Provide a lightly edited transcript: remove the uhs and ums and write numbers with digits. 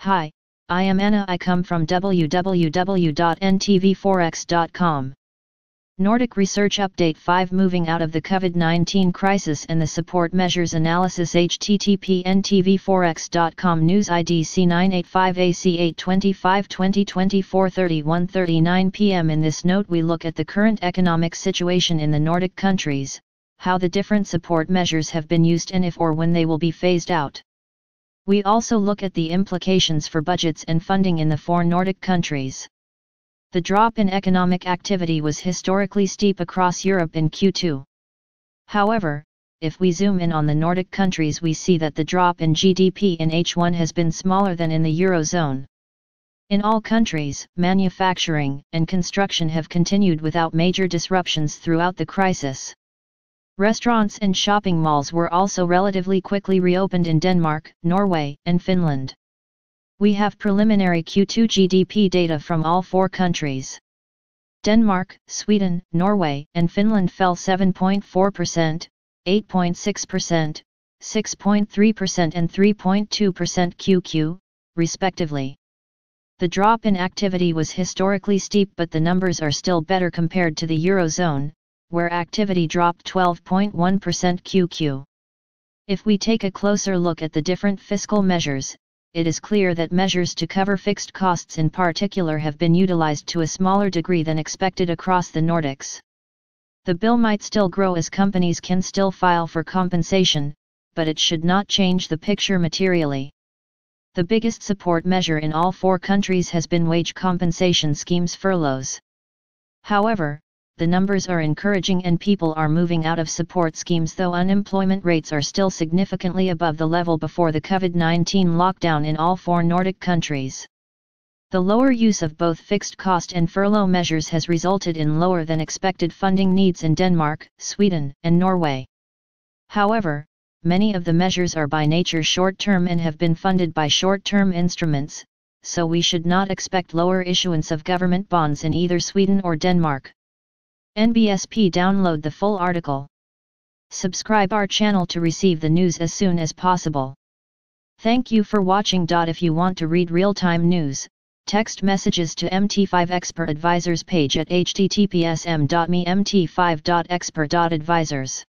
Hi, I am Anna. I come from www.ntvforex.com. Nordic Research Update 5 Moving out of the COVID-19 crisis and the support measures analysis. http ntvforex.com News ID C985AC8252024 31:39 p.m. In this note we look at the current economic situation in the Nordic countries, how the different support measures have been used and if or when they will be phased out. We also look at the implications for budgets and funding in the 4 Nordic countries. The drop in economic activity was historically steep across Europe in Q2. However, if we zoom in on the Nordic countries, we see that the drop in GDP in H1 has been smaller than in the Eurozone. In all countries, manufacturing and construction have continued without major disruptions throughout the crisis. Restaurants and shopping malls were also relatively quickly reopened in Denmark, Norway, and Finland. We have preliminary Q2 GDP data from all 4 countries. Denmark, Sweden, Norway, and Finland fell 7.4%, 8.6%, 6.3% and 3.2% QQ, respectively. The drop in activity was historically steep, but the numbers are still better compared to the Eurozone, where activity dropped 12.1% QQ. If we take a closer look at the different fiscal measures, it is clear that measures to cover fixed costs in particular have been utilized to a smaller degree than expected across the Nordics. The bill might still grow as companies can still file for compensation, but it should not change the picture materially. The biggest support measure in all 4 countries has been wage compensation schemes furloughs. However, the numbers are encouraging and people are moving out of support schemes, though unemployment rates are still significantly above the level before the COVID-19 lockdown in all 4 Nordic countries. The lower use of both fixed cost and furlough measures has resulted in lower than expected funding needs in Denmark, Sweden, and Norway. However, many of the measures are by nature short-term and have been funded by short-term instruments, so we should not expect lower issuance of government bonds in either Sweden or Denmark. NBSP. Download the full article. Subscribe our channel to receive the news as soon as possible. Thank you for watching. If you want to read real-time news, text messages to MT5 Expert Advisors page at https://m.me mt5.expert.advisors.